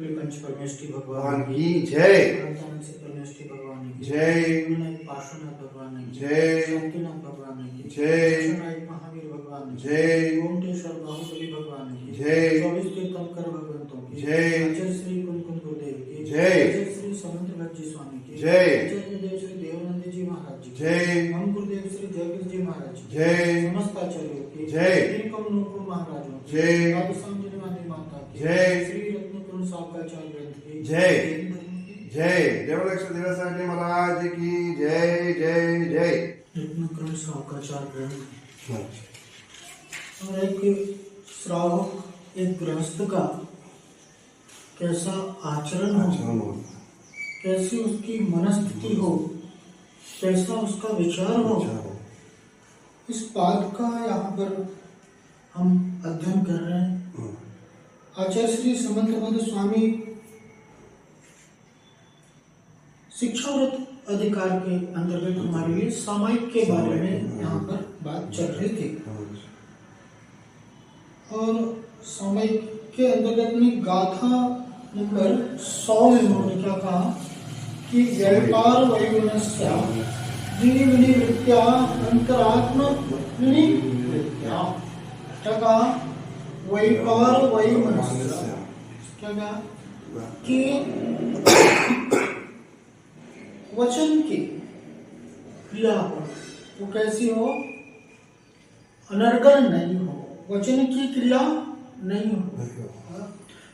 पंच परमेष्टि भगवान की जय। से परमेष्टि भगवान की जय। पार्श्वनाथ भगवान की जय। शक्तिनाथ भगवान की जय। महावीर भगवान की जय। ओमटेश्वर बाहुबली भगवान की जय। 24 तीर्थंकर भगवंतों की जय। आचार्य श्री कुंकुम गुरुदेव की जय। आचार्य श्री समंत भट्ट जी स्वामी की जय। आचार्य गुरुदेव श्री देवानंद जी महाराज जी जय। हम गुरुदेव श्री जयगिर जी महाराज जी जय। समस्त आचार्यों की जय। नीलकंठ नूपुर महाराजों की जय। राधेश्याम माता की जय। श्री रत्नकुंड सावकाचार्य ग्रंथ की जय। जय देवलक्ष देवसानी महाराज की जय जय जय। रत्नकुंड सावकाचार्य ग्रंथ और एक श्रावक एक गृहस्थ का कैसा आचरण हो, कैसी उसकी मनस्थिति हो, कैसा उसका विचार हो, इस बात का यहाँ पर हम अध्ययन कर रहे हैं। आचार्य श्री समंत भट्ट स्वामी शिक्षाव्रत अधिकार के अंतर्गत हमारे लिए सामायिक के बारे में यहाँ पर बात चल रही थी और सामायिक के अंतर्गत में गाथा नंबर 100 में उन्होंने क्या कहा कि व्यापार वैमनस्या विनिवृत्त्या अंतरात्म विनिवृत्त्या क्या कहा व्यापार वैमनस्या क्या कहा कि वचन की क्रिया वो कैसी हो, अनर्गल नहीं हो, वचन की क्रिया नहीं हो,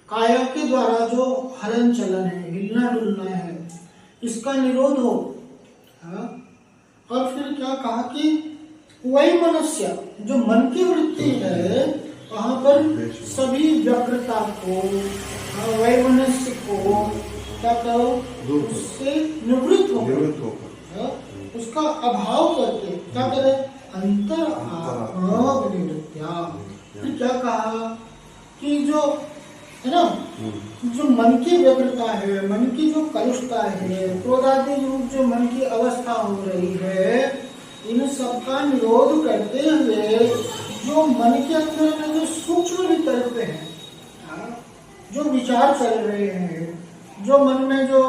काया के द्वारा जो हलन चलन है, हिलना डुलना है, इसका निरोध हो। और फिर क्या कहा कि वही मनुष्य जो मन की वृत्ति है वहां पर सभी व्यग्रता को, वैमनस्य को क्या करो, उससे निवृत्त हो, उसका अभाव करके क्या करे, अंतर आत्मा विनिवृत्त्या। फिर क्या कहा कि जो है ना, जो मन की व्यग्रता है, मन की जो कलुषता है, क्रोधादि रूप जो मन की अवस्था हो रही है, इन सबका निरोध करते हुए जो मन के अंदर में जो सूक्ष्म विकल्प हैं, जो विचार चल रहे हैं, जो मन में जो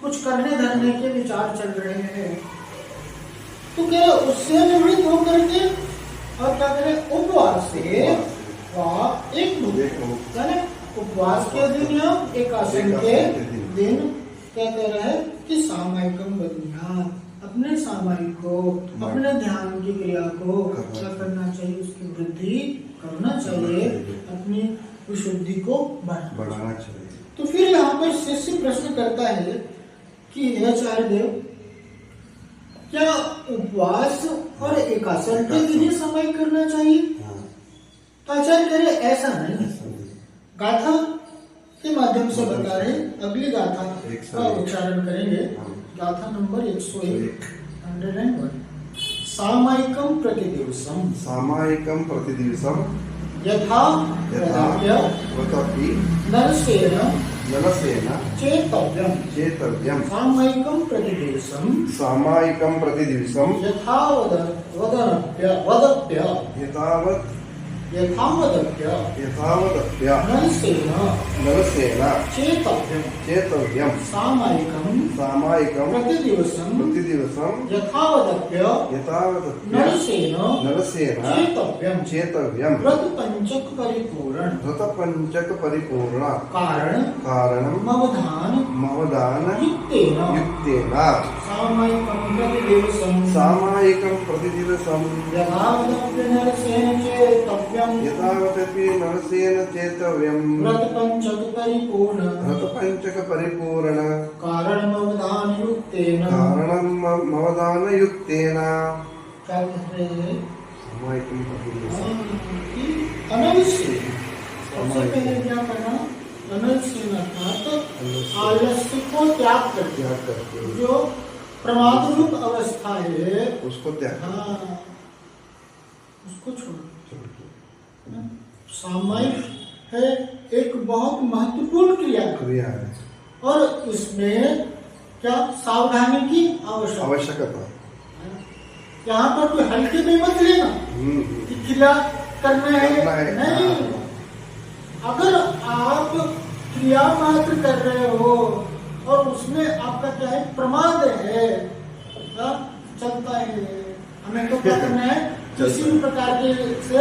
कुछ करने धरने के विचार चल रहे हैं, तो क्या उससे निवृत्त होकर के और क्या करें, उपवास से एक उपवास के दिन या एकादशी के दिन क्या कह रहा है कि सामायिकम बदनिया, अपने सामायिक को, अपने ध्यान की क्रिया को क्या करना चाहिए, उसकी वृद्धि करना चाहिए, अपनी विशुद्धि को बढ़ाना चाहिए। तो फिर यहाँ पर शिष्य प्रश्न करता है कि हे आचार्य देव, क्या उपवास और एकादशी के दिन ही समय करना चाहिए? तो आचार्य कह रहे ऐसा नहीं, गाथा के माध्यम से बता रहे। अगली गाथा का उच्चारण करेंगे, गाथा नंबर 101 सामायिकम प्रतिदिवसम, सामायिकम प्रतिदिवसम यथा व्रतपि नरसेन चेतव्यम सामायिकम प्रतिदिवसम यथावदप्य नरसेन चेतव्यम सामायिकम प्रतिदिवसम यथावदप्य नरसेन चेतव्यम व्रत पंचक परिपूर्ण कारणम मवदान युक्तेन सामायिकम प्रतिदिवसम यथावदपि नरसेन चेतव्यम व्रत पंचक परिपूर्ण कारणम मवदान युक्तेन। क्या कह रहे हैं? सामायिकम प्रतिदिवसम अनवश्य सबसे पहले क्या करना, अनवश्य अर्थात आलस्य को त्याग करके जो प्रमाद रूप अवस्था है उसको त्याग, उसको छोड़। सामायिक है एक बहुत महत्वपूर्ण क्रिया है और इसमें क्या सावधानी की आवश्यकता। यहाँ पर कोई हल्के में मत लेना क्रिया करना है, नहीं। अगर आप क्रिया मात्र कर रहे हो और उसमें आपका क्या है, प्रमाद है, चलता है, हमें तो क्या करना है, किसी भी प्रकार के से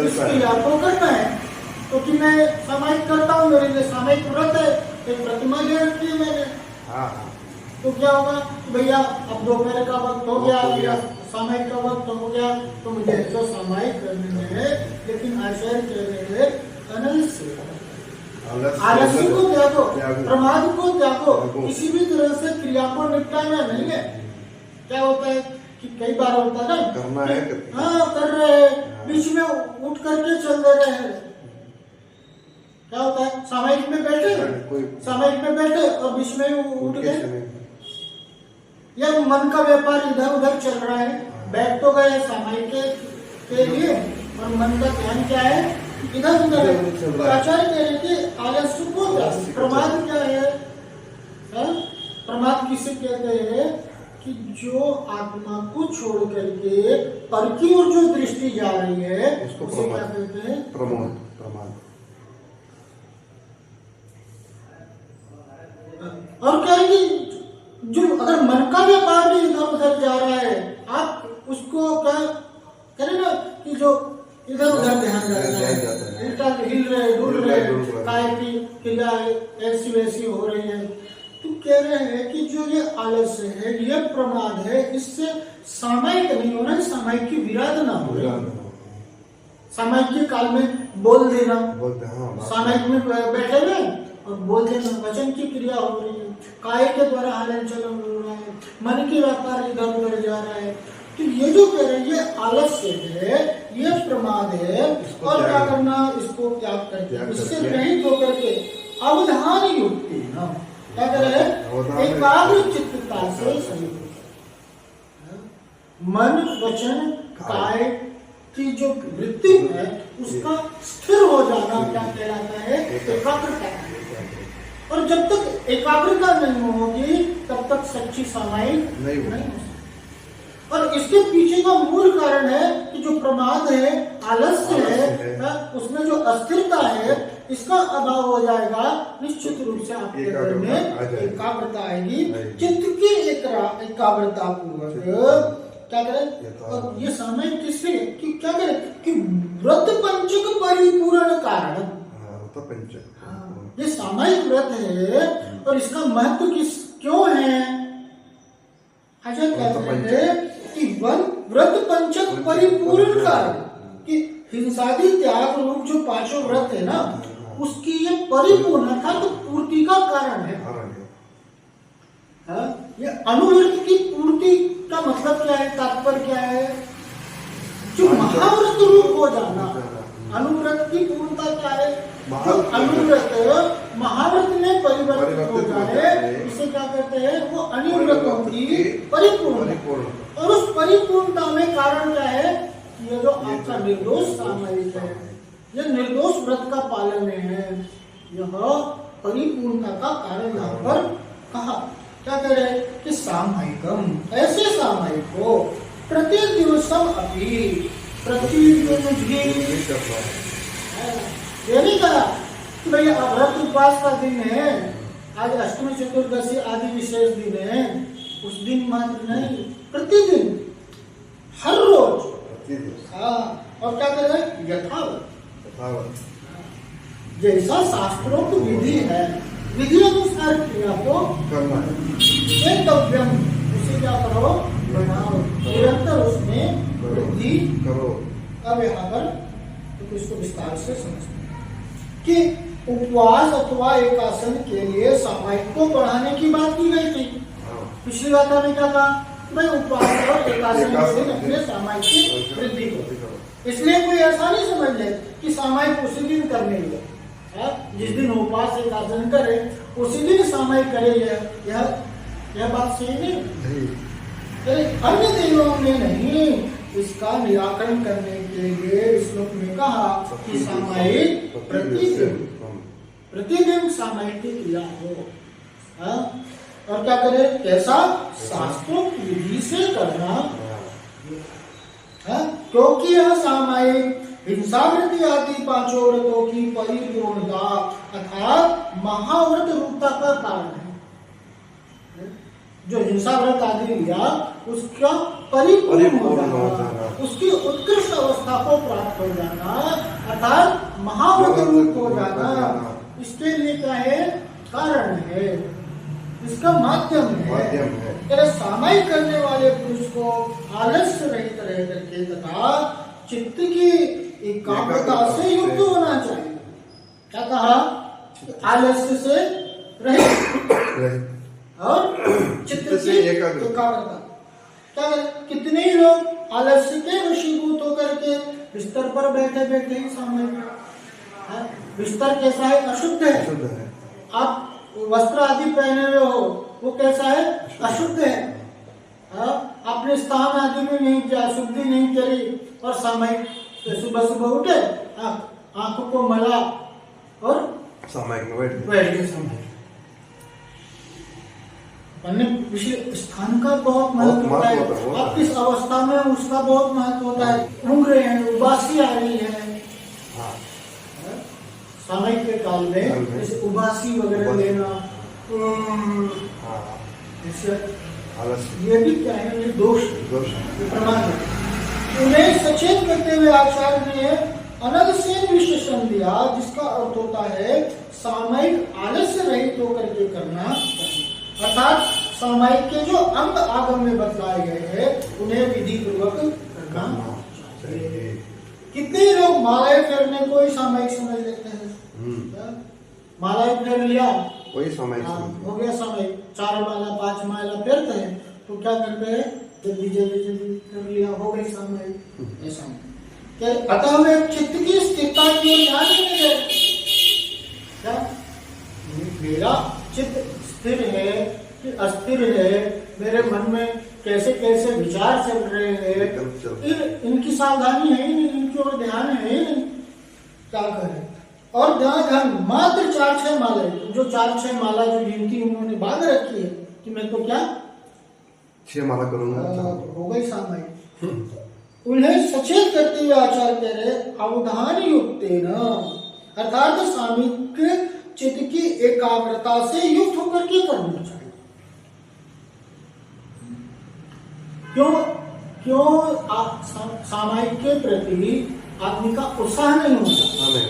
इस क्रिया को करना है। क्योंकि मैं सामायिक करता हूँ, मेरे लिए सामायिक व्रत है, एक प्रतिमा ले रखी है मैंने, तो क्या होगा भैया, अब दोपहर का वक्त हो गया या सामायिक का वक्त हो गया, तो मुझे तो सामायिक करने में है, लेकिन आचार्य कह रहे हैं आलस्य को त्यागो, प्रमाद को त्यागो, किसी भी तरह से क्रिया को निपटाना नहीं है। क्या होता है कि कई बार होता है ना, करना है, कर रहे हैं, बीच में उठ करके चल दे रहे हैं। क्या होता है, सामायिक में बैठे और बीच में उठ गए, या मन का व्यापार इधर उधर चल रहा है, बैठ तो गए सामायिक के लिए और मन का ध्यान क्या है, इधर उधर है। आचार्य कह रहे थे आलस्य को, प्रमाद क्या है, प्रमाद किसे कहते हैं कि जो आत्मा को छोड़ करके पर की ओर जो दृष्टि जा रही है उसे क्या कहते हैं, प्रमाद। और क्या है कि जो अगर मन का व्यापार भी इधर उधर जा रहा है, आप उसको क्या करें ना कि जो इधर उधर ध्यान जाता है, उल्टा हिल रहे डुल रहे, काय की क्रिया ऐसी वैसी हो रही है, तो कह रहे हैं कि जो ये आलस्य है, ये प्रमाद है, इससे सामायिक नहीं हो रहा है, सामायिक की विराध ना हो रही, सामायिक के काल में बोल देना, सामायिक में बैठे हुए और बोल देना, वचन की क्रिया हो रही है, काय के द्वारा हलन चलन हो रहा है, मन के व्यापार इधर उधर जा रहा है, तो ये जो कह रहे हैं ये आलस्य है, ये प्रमाद है, और क्या करना, इसको त्याग करके इससे रहित होकर के अवधान युक्ति ना क्या कर रहे हैं, एकाग्र चित्तता से मन वचन काय की जो वृत्ति है उसका स्थिर हो जाना क्या कहलाता है, एकाग्रता। और जब तक एकाग्रता नहीं होगी तब तक सच्ची सामायिक नहीं हो सकती। और इसके पीछे का मूल कारण है कि जो प्रमाद है, आलस्य है, उसमें जो अस्थिरता है, इसका अभाव हो जाएगा, निश्चित रूप से आपके घर में एकाग्रता आएगी, चित्त की एकाग्रता पूर्वक क्या करें। और ये समय किससे कि क्या करें कि व्रत पंचक परिपूर्ण कारण, ये सामायिक व्रत है और इसका महत्व क्यों है, आचार्य कहते हैं कि व्रत पंचक परिपूर्ण कारण, कि हिंसादि त्याग रूप जो पांचों व्रत है ना, उसकी ये परिपूर्णता तो पूर्ति का कारण है। ये अनुव्रत की पूर्ति का मतलब क्या है, तात्पर्य क्या है, जो महाव्रत रूप हो जाना। अनुव्रत की पूर्णता क्या है, अनुव्रत महाव्रत में परिवर्तित हो जाए, इसे क्या कहते हैं, वो अनिव्रतों की परिपूर्ण। और उस परिपूर्णता में कारण क्या है, ये जो आपका निर्दोष सामायिक है, यह निर्दोष व्रत का पालन है, यह परिपूर्णता का कारण यहाँ पर कहा। क्या कह रहे कि सामायिकम, ऐसे सामायिक को प्रतिदिवसम अपि, प्रतिदिन भी ये नहीं कहा कि भाई व्रत उपवास का दिन है, आज अष्टमी चतुर्दशी आदि विशेष दिन है, उस दिन मात्र नहीं, प्रतिदिन, हर रोज। और क्या कर रहे हैं, यथावत जैसा शास्त्रोक्त विधि है, विधि अनुसार क्रिया को करना है, कर्तव्यम, उसे क्या करो, बनाओ, निरंतर उसमें वृद्धि करो। अब यहाँ पर तो इसको विस्तार से समझते कि उपवास अथवा एकासन के लिए सामायिक को बढ़ाने की बात की गई थी। पिछली बात में क्या कहा, भाई उपवास और एकासन से अपने सामायिक की वृद्धि करो। इसलिए कोई ऐसा नहीं समझ ले कि सामायिक उसी दिन करने है, जिस दिन उपवास एकासन करे उसी दिन सामायिक करे, यह बात सही नहीं। अन्य दिनों में नहीं, इसका निराकरण करने के लिए श्लोक में कहा कि सामायिक प्रतिदिन सामायिक की क्रिया हो। और क्या करे, कैसा, शास्त्रों की विधि से करना, क्योंकि यह सामायिक हिंसावृत्ति आदि पांचों व्रतों की परिपूर्णता अर्थात महाव्रत रूपता का कारण है। जो हिंसा व्रत आदि लिया उसका परिपूर्ण हो जाना, उसकी उत्कृष्ट अवस्था को प्राप्त हो जाना, अर्थात महाव्रत रूप हो जाना, इसके लिए क्या है? कारण है, इसका माध्यम है। सामायिक करने वाले पुरुष को आलस्य रहित रह करके तथा चित्त की एकाग्रता से युक्त होना चाहिए। क्या कहा? आलस्य से रहित और चित्त की एकाग्रता। क्या कितने ही लोग आलस्य के वशीभूत होकर के बिस्तर पर बैठे बैठे ही सामने, बिस्तर कैसा है? अशुद्ध है। आप वस्त्र आदि पहने हुए हो, वो कैसा है? अशुद्ध है। आपने स्थान आदि में नहीं किया, शुद्धि नहीं करी और सामायिक सुबह सुबह उठे, आंखों को मला और सामायिक में बैठ गए। सामायिक विषय स्थान का बहुत महत्व होता है। आप किस अवस्था में उसका बहुत महत्व होता है। घूम रहे हैं, उबासी आ रही है, सामायिक के काल में जैसे उबासी वगैरह लेना, ये भी क्या है? ये दोष प्रमाण है। उन्हें सचेत करते हुए आचार्य ने अनगसेन विशेषण दिया, जिसका अर्थ होता है सामायिक आलस्य रहित होकर के करना, अर्थात सामायिक के जो अंग आगम में बतलाए गए हैं उन्हें विधि पूर्वक करना चाहिए। कितने लोग मालाएं फेरने को ही सामायिक समझ लेते हैं। मालाएं फेर लिया वही सामायिक हो गया सामायिक। 4 माला 5 माला फेरते हैं तो क्या करते हैं? जल्दी कर लिया, हो गई सामायिक। ऐसा अतः मैं चित्त की स्थिरता की ओर ध्यान नहीं दे रहा। क्या मेरा चित्त स्थिर है कि अस्थिर है? मेरे मन में कैसे कैसे विचार चल रहे हैं, इनकी सावधानी है ही नहीं, इनकी ओर ध्यान है ही नहीं। क्या करें? और ध्यान मात्र 4-6 माला, जो 4-6 माला जो गिनती उन्होंने बांध रखी है कि मैं तो क्या 6 माला करूंगा, हो गई सामायिक। उन्हें सचेत करते हुए आचार्य कह रहे अवधान युक्तेन, अर्थात सामायिक चित्त की एकाग्रता से युक्त होकर के करना चाहिए। क्यों सामायिक के प्रति आदमी का उत्साह नहीं होता?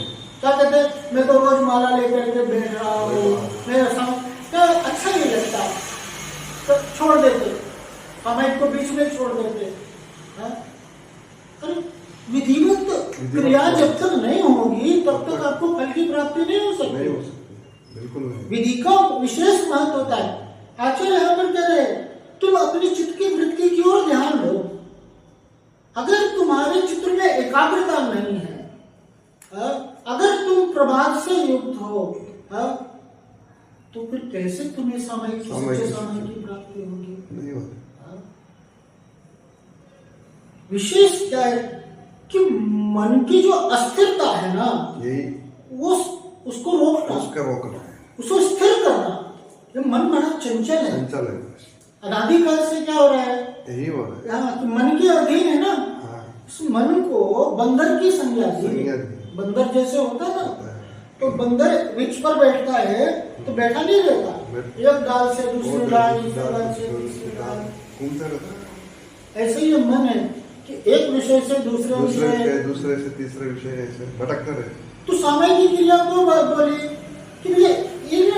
क्या कहते हैं? मैं तो रोज माला लेकर के बैठ रहा हूँ, मेरा तो अच्छा नहीं लगता, तो छोड़ देते, सामायिक को बीच में छोड़ देते। अरे विधिवत क्रिया जब तक नहीं होगी तब तक आपको फल की प्राप्ति नहीं हो सकती। बिल्कुल नहीं। विधि का विशेष महत्व होता है। आचार्य यहाँ पर कह रहे तुम अपनी चित्त की वृत्ति की ओर ध्यान दो। अगर तुम्हारे चित्त में एकाग्रता नहीं है, अगर तुम प्रमाद से युक्त हो, तो फिर कैसे तुम्हें सामायिक की प्राप्ति होगी? नहीं होती। विशेष क्या है कि मन की जो अस्थिरता है ना, यही वो उसको रोकना, उसको स्थिर करना। ये मन बड़ा चंचल है। अनादिकाल से क्या हो रहा है? यही हो रहा है। तो मन के अधीन है ना। इस मन को बंदर की संज्ञा दी। बंदर जैसे होता है ना, तो बंदर वृक्ष पर बैठता है तो बैठा नहीं रहता, एक डाल से दूसरे डाल, दूसरे डाल से तीसरे डाल। ऐसे ही मन है कि एक विषय से दूसरे विषय, दूसरे से तीसरे विषय ऐसे भटकता रहे। तो सामायिक की क्रिया को बोली कि इन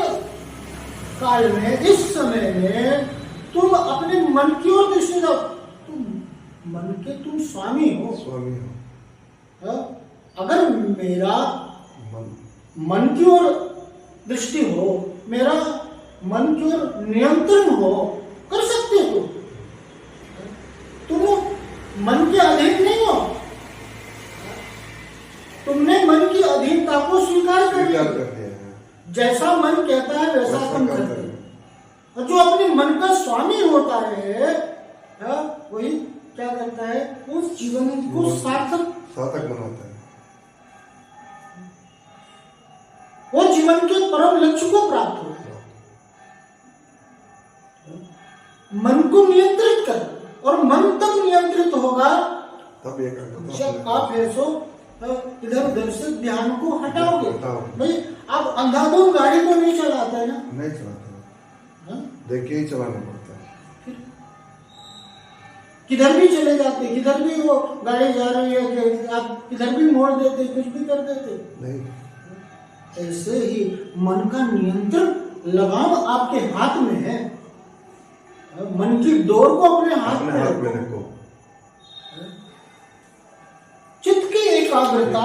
काल में, इस समय में तुम अपने मन की ओर दृष्टि दो। तुम मन के तुम स्वामी हो। अगर मेरा मन की ओर दृष्टि हो, मेरा मन की ओर नियंत्रण हो, कर सकते हो। तुम मन के अधीन नहीं हो, तुमने मन की अधीनता को स्वीकार कर लिया। जैसा मन कहता है वैसा तुम करते हो। और जो अपने मन का स्वामी होता है, वही क्या करता है? उस जीवन को सार्थक बनाता है। वो जीवन के परम लक्ष्य को प्राप्त होता है। मन को नियंत्रित कर, और मन तब नियंत्रित होगा जब आप ऐसो इधर उधर से ध्यान को हटाओगे। हटाओ। भाई आप अंधाधुंध गाड़ी को नहीं चलाते है ना, नहीं चलाता, हाँ? देख के ही चलाना पड़ता है। फिर किधर भी चले जाते, किधर भी वो गाड़ी जा रही है कि आप किधर भी मोड़ देते, कुछ भी कर देते। नहीं, ऐसे ही मन का नियंत्रण लगाम आपके हाथ में है। मन की डोर को अपने हाथ में रखो। चित्त की एकाग्रता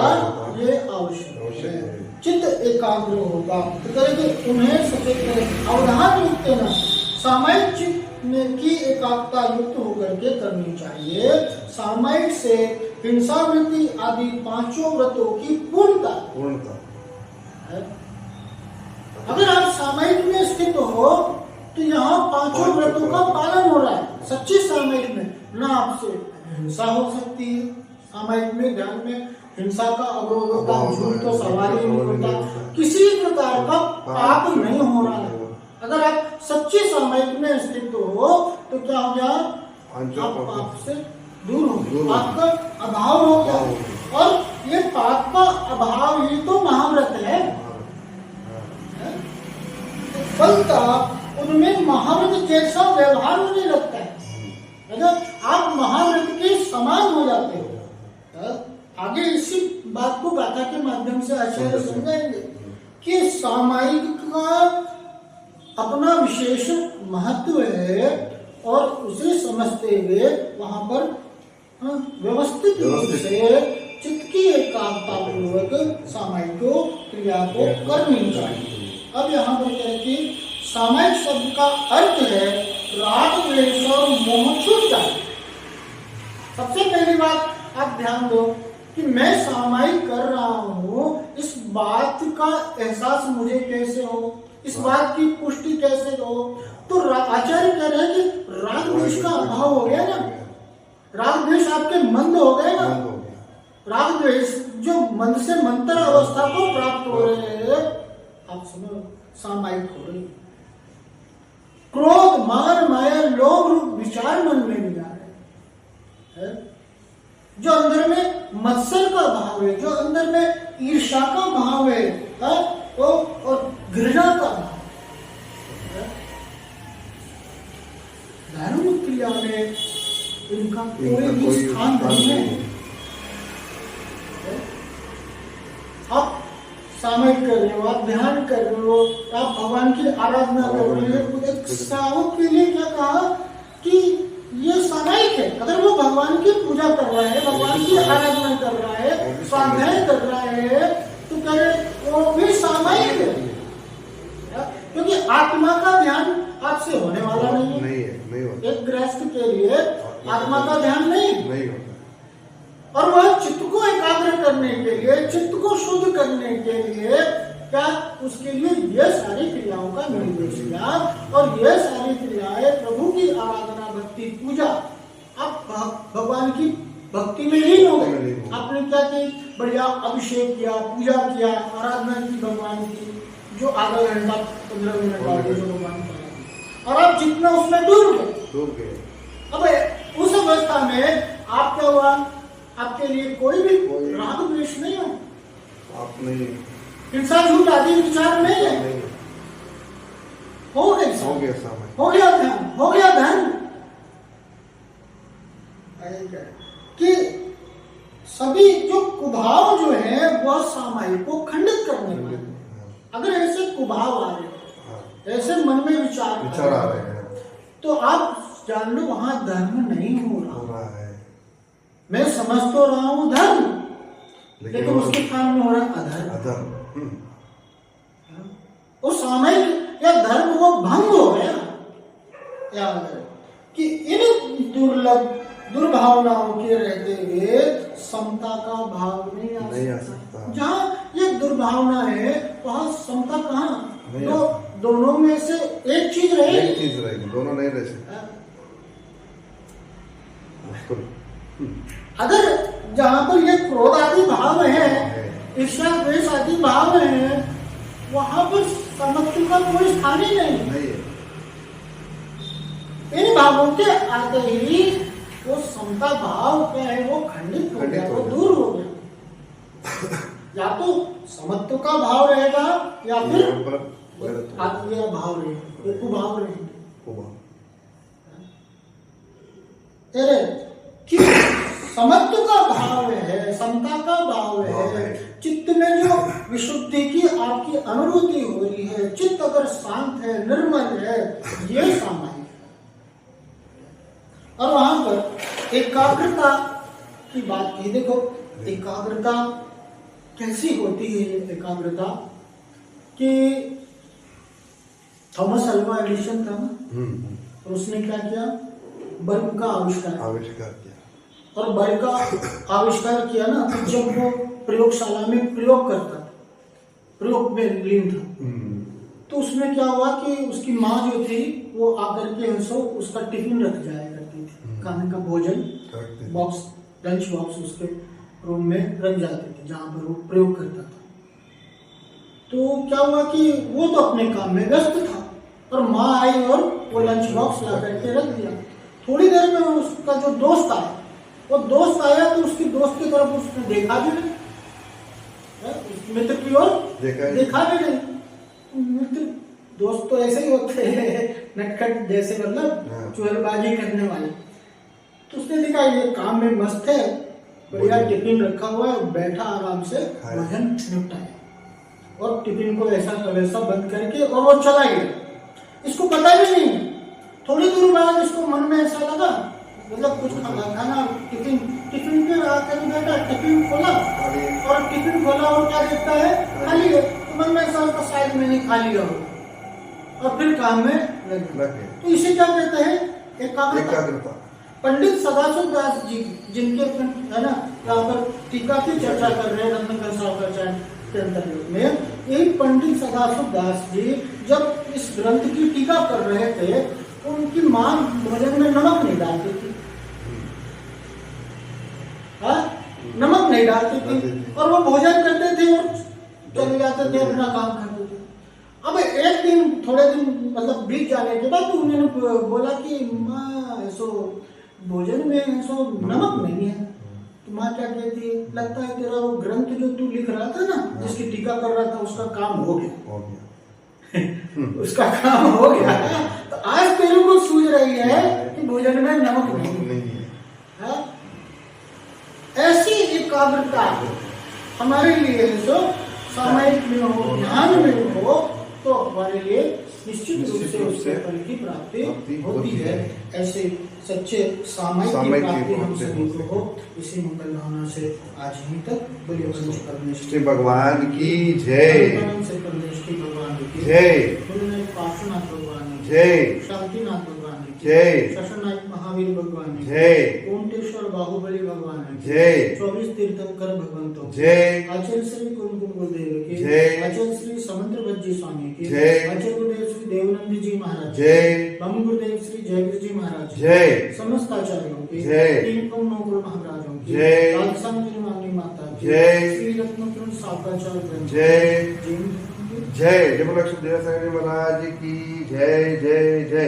ये आवश्यक है। चित्त एकाग्र होगा तो करेंगे उन्हें सचेत करें, अवधान युक्त ना सामायिक चित्त में की एकाग्रता युक्त होकर के करनी चाहिए। सामायिक से हिंसावृत्ति आदि पांचों व्रतों की पूर्णता है। अगर आप सामायिक में स्थित हो तो यहाँ पांचों व्रतों का पालन हो रहा है। सच्ची सामायिक में ना आपसे हिंसा हो सकती है, सामायिक में ध्यान में हिंसा का अवरोध होता, झूठ तो सवाल ही नहीं होता, किसी प्रकार का पाप नहीं हो रहा है। अगर आप सच्ची सामायिक में स्थित हो तो क्या हो गया, आप पाप से दूर हो गए, पाप का अभाव हो गया। और ये पाप का अभाव ही तो महाव्रत है। फलता उनमें महाव्रत जैसा व्यवहार होने लगता है, आप महाव्रत के समान हो जाते हो। आगे इसी बात को गाथा के माध्यम से आचार्य समझाएंगे कि सामायिक का अपना विशेष महत्व है और उसे समझते हुए वहां पर व्यवस्थित रूप से चित्त की एकाग्रता पूर्वक सामायिक क्रिया को करनी चाहिए। अब यहाँ पर क्या है कि सामायिक शब्द का अर्थ है राग द्वेष और मोह छूट जाए। सबसे पहली बात आप ध्यान दो कि मैं सामायिक कर रहा हूँ, इस बात का एहसास मुझे कैसे हो, इस बात की पुष्टि कैसे हो। तो आचार्य कह रहे हैं कि राग द्वेष का अभाव हो गया ना, राग द्वेष आपके मंद हो गए ना, राग द्वेष जो मंद से मंत्र अवस्था को प्राप्त हो रहे हैं, आप सुनो सामायिक हो रही। क्रोध मान माया लोभ रूप विचार मन में नहीं आ रहे है। जो अंदर में मत्सर का भाव है, जो अंदर में ईर्ष्या का भाव है, और घृणा का भाव है, धर्म क्रिया में इनका कोई भी स्थान नहीं है। आप सामायिक कर रहे हो, आप ध्यान कर रहे हो, आप भगवान की आराधना कर रहे हो। एक श्रावक के लिए क्या कहा कि ये सामायिक है। अगर वो भगवान की पूजा कर रहा है, भगवान की आराधना कर रहा है, स्वाध्याय कर रहा है, तो कहे वो भी सामायिक है, क्योंकि आत्मा का ध्यान आपसे होने वाला नहीं है। एक गृहस्थ के लिए आत्मा का ध्यान नहीं होता। और वह चित्त को एकाग्र करने के लिए, चित्त को शुद्ध करने के लिए क्या उसके लिए यह सारी क्रियाओं का निर्देश किया। और यह सारी क्रियाएं प्रभु की आराधना, भक्ति, पूजा, आप भगवान की भक्ति में लीन हो गए। आपने क्या की, बढ़िया अभिषेक किया, पूजा किया, आराधना की भगवान की, जो आधा घंटा 15 मिनट आगे जो भगवान का, और आप जितना उसमें डूब गए। अब उस अवस्था में आप क्या हुआ, आपके लिए कोई भी राग द्वेष नहीं हो, आप नहीं, हिंसा झूठ आदि विचार नहीं है। हो गया ध्यान, हो गया धर्म। कि सभी जो कुभाव जो है वह सामायिक को खंडित करने वाले। अगर ऐसे कुभाव आ रहे, ऐसे मन में विचार आ रहे हैं, तो आप जान लो वहां धर्म नहीं हो रहा है। मैं समझ तो रहा हूं धर्म, लेकिन उसके काम में हो रहा है अधर्म। वो सामायिक या धर्म वो भंग हो गया। क्या कि इन दुर्भावनाओं के रहते हुए समता का भाव नहीं आ सकता। जहाँ ये दुर्भावना है वहाँ समता कहाँ? दोनों में से एक चीज रहेगी, दोनों नहीं रह सकते। अगर जहाँ पर ये क्रोध आदि भाव है, ईर्ष्या द्वेष आदि भाव है, वहां पर समत्व का कोई स्थान ही नहीं है। इन भावों के आते ही वो समता भाव क्या है वो खंडित हो गया, वो दूर हो गया। या तो समत्व का भाव रहेगा या फिर यहाँ पर वैरत्व। आत्मीय भाव रहेगा, उपभाव रहेगा। उपभाव। तेरे कि समत्व का भाव है, समता का भाव है, चित्त में जो विशुद्धि की आपकी अनुभूति हो रही है, चित्त अगर शांत है, निर्मल है, ये सामान्य है। और वहां पर एकाग्रता की बात की। देखो एकाग्रता कैसी होती है, ये एकाग्रता कि थॉमस अल्वा एडिसन था ना, तो उसने क्या किया, बल्ब का आविष्कार किया। और बल्ब का आविष्कार किया ना, तो जब वो प्रयोगशाला में प्रयोग करता था, प्रयोग में लीन था, तो उसमें क्या हुआ कि उसकी माँ जो थी वो आकर के उसका टिफिन रख जाया करती थी, खाने का भोजन बॉक्स, लंच बॉक्स उसके रूम में रख जाते थे जहाँ पर वो प्रयोग करता था। तो क्या हुआ कि वो तो अपने काम में व्यस्त था और माँ आई और वो लंच बॉक्स ला करके रख दिया। थोड़ी देर में उसका जो दोस्त आया, वो दोस्त आया तो उसकी दोस्त की तरफ उसने देखा भी नहीं, मित्र की ओर देखा भी नहीं। मित्र दोस्त तो ऐसे ही होते हैं, नटखट जैसे, मतलब चुहलबाजी करने वाले। तो उसने देखा ये काम में मस्त है, बढ़िया टिफिन रखा हुआ है, बैठा आराम से भोजन निपटाया और टिफिन को ऐसा का वैसा बंद करके और वो चला गया। इसको पता भी नहीं। थोड़ी दूर बाद इसको मन में ऐसा लगा, मतलब कुछ खाना टिफिन पे आकर बैठा, टिफिन खोला और टिफिन खोला और क्या देखता है, खाली है। तो मन में ऐसा होता शायद मैंने खा लिया हो और फिर काम में लगे। तो इसे क्या कहते हैं, एकाग्रता। पंडित सदाशिव दास जी, जिनके है ना यहाँ पर टीका की चर्चा कर रहे हैं रत्नाकर सावकाचार्य के अंतर्गत में, यही पंडित सदाशिव दास जी जब इस ग्रंथ की टीका कर रहे थे तो उनकी मां भोजन में नमक नहीं डालती थी, नमक नहीं डालती थी और वो भोजन करते थे और चले जाते थे, अपना काम करते थे। अब एक दिन, थोड़े दिन मतलब बीत जाने के बाद तो उन्होंने बोला कि माँ ऐसो भोजन में ऐसो नमक नहीं है। तो माँ क्या कहती है, लगता है तेरा वो ग्रंथ जो तू लिख रहा था ना, जिसकी टीका कर रहा था, उसका काम हो गया। उसका काम हो गया। तो आज तेरे को सूझ रही है कि भोजन में नमक नहीं है। ऐसी एकाग्रता हमारे लिए जो सामायिक में हो, ध्यान में हो, तो हमारे लिए निश्चित रूप से उसके फल की प्राप्ति होती है। ऐसे सच्चे सामायिक की प्राप्ति हम सभी को हो, इसी मंगल भावना से आज ही तक बोलिए श्री भगवान की जय, भगवान की जय, पार्श्वनाथ भगवान की जय, शांतिनाथ भगवान की जय, शशनाथ महावीर भगवान की जय, ओमटेश्वर बाहुबली भगवान की जय, 24 तीर्थंकर भगवंतों जय, आचार्य श्री कुमकुम गुरुदेव की जय, आचार्य श्री समंत्र भज्जी स्वामी की जय, आचार्य गुरुदेव श्री देवनंद जी महाराज जय, बम गुरुदेव श्री जयवीर जी महाराज जय, समस्त आचार्यों की जय, तीन कम नौकुल महाराजों की जय, राजस्थान मानी माता की जय, श्री रत्नकुंड सावकाचार्य जय, जय जय, जय बोलो लक्ष्मी देव महाराज की जय, जय, जय।